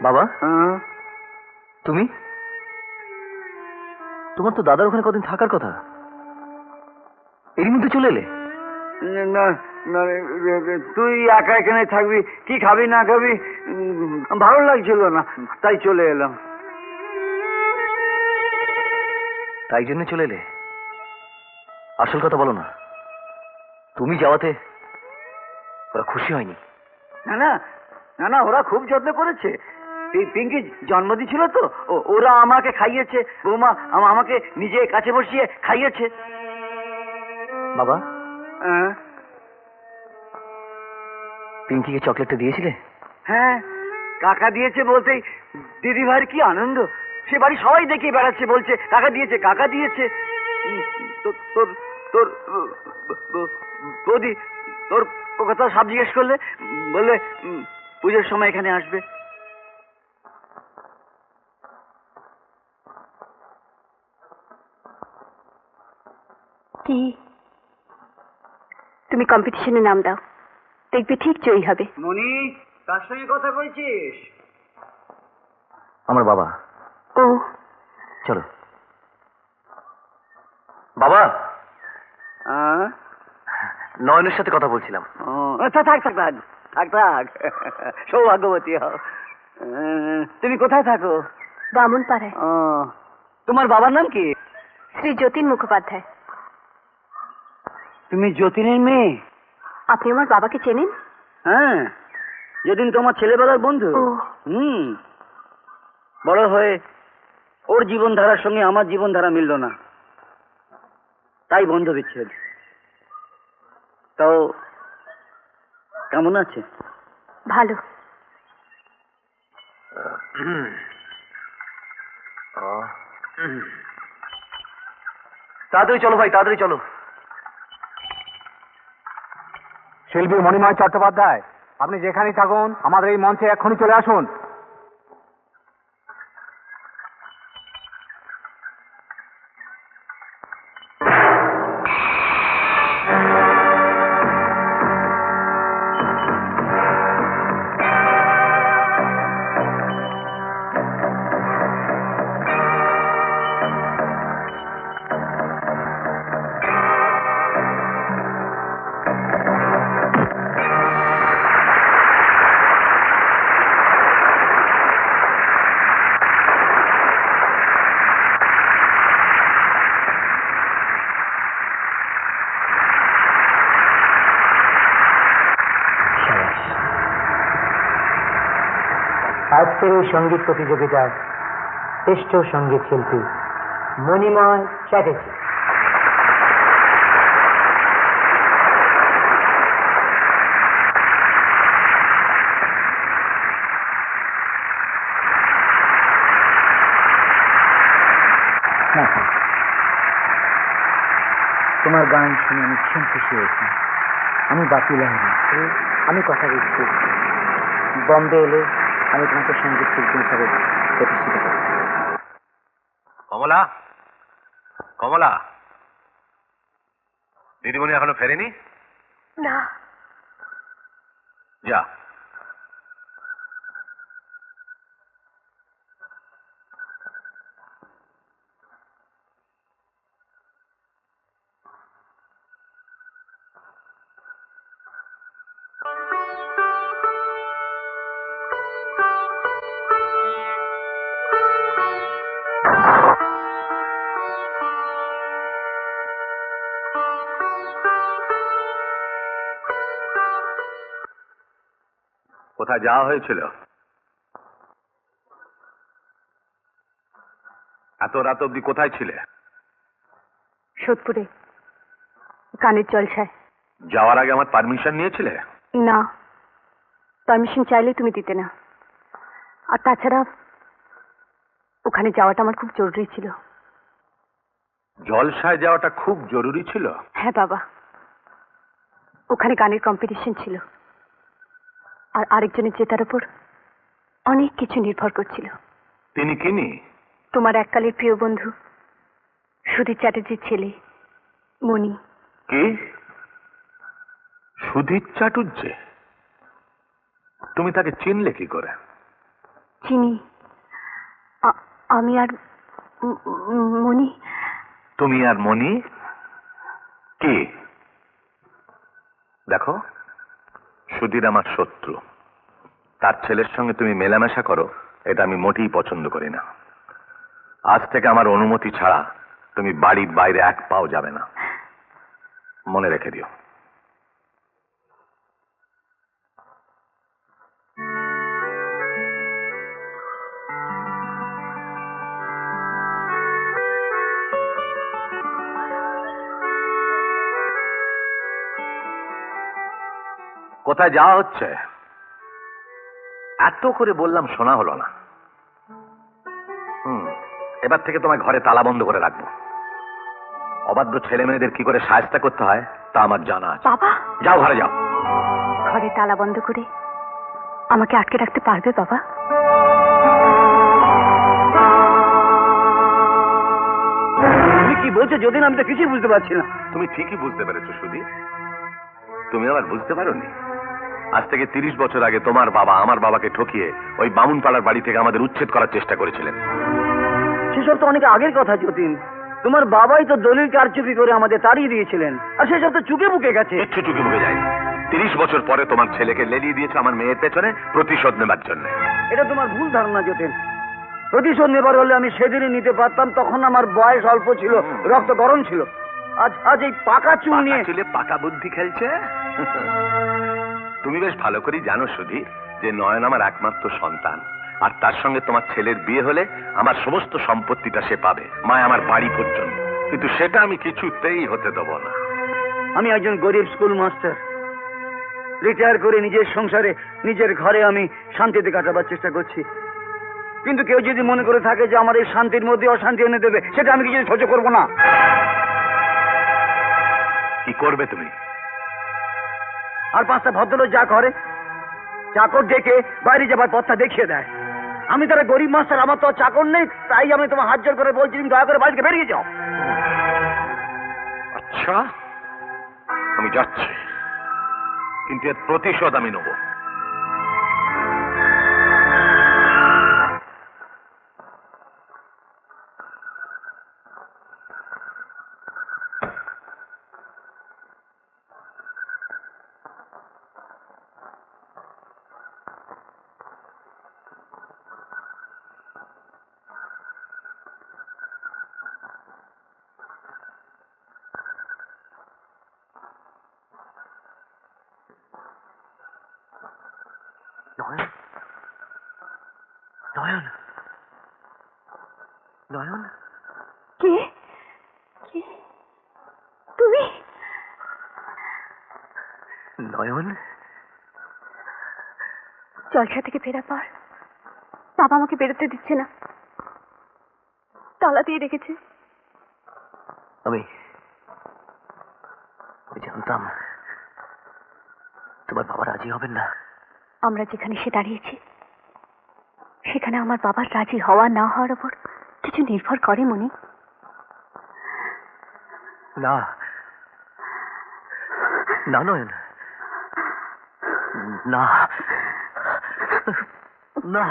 বাবা, তুমি? তোমার তো দাদার ওখানে কদিন থাকার কথা, এরই মধ্যে চলে এলে? না না, তুই একা এখানে থাকবি, কি খাবি না খাবি ভালো লাগছিল না, তাই চলে এলাম। তাই জন্য চলে এলে? আসল কথা বলো না, তুমি যাওয়াতে ওরা খুশি হয়নি? না না না না, ওরা খুব যত্ন করেছে। এই পিঙ্কি জন্মদিন ছিল তো, ওরা আমাকে খাইয়েছে, বৌমা আমাকে নিজে কাছে বসিয়ে খাইয়েছে। বাবা, পিঙ্কিকে চকলেটটা দিয়েছিলে? হ্যাঁ, কাকা দিয়েছে বলতেই দিদি ভাইয়ের কি আনন্দ, সে বাড়ি সবাই দেখে বেড়াচ্ছে, বলছে কাকা দিয়েছে কাকা দিয়েছে। তোর তোর বৌদি তোর কথা সব জিজ্ঞেস করলে, বললে পুজোর সময় এখানে আসবে। কি তুমি কম্পিটিশনে নাম দাও, দেখবি ঠিক জয়ী হবে। মনি, কার সঙ্গে কথা বলছিস? আমার বাবা। ও চলো। বাবা, নয়নের সাথে কথা বলছিলাম। থাক থাক থাক থাক থাক, সৌভাগ্যবতী হও। তুমি কোথায় থাকো? বামুন পাড়ায়। তোমার বাবার নাম কি? শ্রী যতীন মুখোপাধ্যায়। তুমি যতীনের মেয়ে? আপনি আমার বাবাকে চেনেন? হ্যাঁ, যতীন তোমার ছেলেবেলার বন্ধু। বড় হয়ে ওর জীবনধারার সঙ্গে আমার জীবনধারা মিলল না, তাই বন্ধ বিচ্ছেদ। তাও কেমন আছে? ভালো। তাড়াতাড়ি চলো ভাই, তাড়াতাড়ি চলো। শিল্পী মণিময় চট্টোপাধ্যায়, আপনি যেখানেই থাকুন আমাদের এই মঞ্চে এক্ষুনি চলে আসুন। আজকের এই সঙ্গীত প্রতিযোগিতার শ্রেষ্ঠ সঙ্গীত শিল্পী মণিময় চ্যাটার্জি। তোমার গান শুনে আমি ভীষণ খুশি হয়েছি। আমি বাতিল হইনি, আমি কথা দিচ্ছি, বম্বে এলে আমি তোমাকে সঙ্গীত শিল্পী হিসাবে প্রতিষ্ঠিত করব। কমলা, কমলা, দিদিমণি এখনো ফেরেনি? না। যা। কোথায় যাওয়া হয়েছিল? এত রাত অব্দি কোথায় ছিলে? সোদপুরে গানের জলসায়। যাওয়ার আগে আমার পারমিশন নিয়েছিলে? না, পারমিশন চাইলে তুমি দিতে না। আর তাছাড়া ওখানে যাওয়াটা আমার খুব জরুরি ছিল। জলসায় যাওয়াটা খুব জরুরি ছিল? হ্যাঁ বাবা, ওখানে গানের কম্পিটিশন ছিল, আর আরেকজনের জেতার উপর অনেক কিছু নির্ভর করছিল। তিনি কিনি? তোমার এককালের প্রিয় বন্ধু সুধীর চ্যাটার্জির ছেলে মণি। কি? সুধীর চাটুর্যে? তুমি তাকে চিনলে কি করে? চিনি, আমি আর মনি। তুমি আর মনি কি? দেখো, সুধীর আমার শত্রু। তার ছেলের সঙ্গে তুমি মেলামেশা করো, এটা আমি মোটেই পছন্দ করি না। আজ থেকে আমার অনুমতি ছাড়া তুমি বাড়ির বাইরে এক পাও যাবে না, মনে রেখে দিও। কোথায় যাওয়া হচ্ছে? এত করে বললাম, শোনা হলো না। এবার থেকে তোমায় ঘরে তালা বন্ধ করে রাখবো। অবাধ্য ছেলে মেয়েদের কি করে সাহায্য করতে হয় তা আমার জানা আছে। বাবা, যাও ঘরে যাও। ঘরে তালা বন্ধ করে আমাকে আটকে রাখতে পারবে বাবা? তুমি কি বলছো যতীন? আমি তো কিছুই বুঝতে পারছি না। তুমি ঠিকই বুঝতে পেরেছো সুধীর, তুমি আবার বুঝতে পারোনি। আজ থেকে 30 বছর আগে তোমার বাবা আমার বাবাকে ঠকিয়ে ওই বামুনপাড়ার বাড়ি থেকে আমাদের উচ্ছেদ করার চেষ্টা করেছিলেন। সেসব তো অনেক আগের কথা যতীন। তোমার বাবাই তো দলিল কারচুপি করে আমাদের তাড়িয়ে দিয়েছিলেন, আর সেসব তো চুকে বুকে গেছে। কিচ্ছু চুকে মুখে যায়নি। 30 বছর পরে তোমার ছেলেকে লেলিয়ে দিয়েছে আমার মেয়ের পেছনে প্রতিশোধ নেবার জন্য। এটা তোমার ভুল ধারণা যতীন। প্রতিশোধ নেবার হলে আমি সেদিনই নিতে পারতাম, তখন আমার বয়স অল্প ছিল, রক্ত গরম ছিল। আজ এই পাকা চুল নিয়ে চুলে পাকা বুদ্ধি খেলছে। তুমি বেশ ভালো করেই জানো সুধীর যে নয়ন আমার একমাত্র সন্তান, আর তার সঙ্গে তোমার ছেলের বিয়ে হলে আমার সমস্ত সম্পত্তিটা সে পাবে, মায় আমার বাড়ি পর্যন্ত। কিন্তু সেটা আমি কিছুতেই হতে দেব না। আমি একজন গরিব স্কুল মাস্টার, রিটায়ার করে নিজের সংসারে নিজের ঘরে আমি শান্তিতে কাটাবার চেষ্টা করছি। কিন্তু কেউ যদি মনে করে থাকে যে আমার এই শান্তির মধ্যে অশান্তি এনে দেবে, সেটা আমি কিছু সহ্য করবো না। কি করবে তুমি? আর 5টা ভদ্রলোক যা করে, চাকর ডেকে বাইরে যাবার পথটা দেখিয়ে দেয়। আমি তারা গরিব মাস্টার, আমার তো আর চাকর নেই, তাই আমি তোমার হাত জোর করে বলছি, তুমি দয়া করে বাড়িতে বেরিয়ে যাও। আচ্ছা, আমি যাচ্ছি, কিন্তু এর প্রতিশোধ আমি নেব। নয়ন, নয়ন, নয়ন, কে? কে তুমি? নয়ন। জলসা থেকে ফেরার পর বাবা আমাকে বেরোতে দিচ্ছে না, তালা দিয়ে রেখেছে। আমি জানতাম তোমার বাবা রাজি হবেন না। আমরা যেখানে এসে দাঁড়িয়েছি সেখানে আমার বাবার রাজি হওয়া না হওয়ার উপর কিছু নির্ভর করে মনি। না না নয়ন, না না।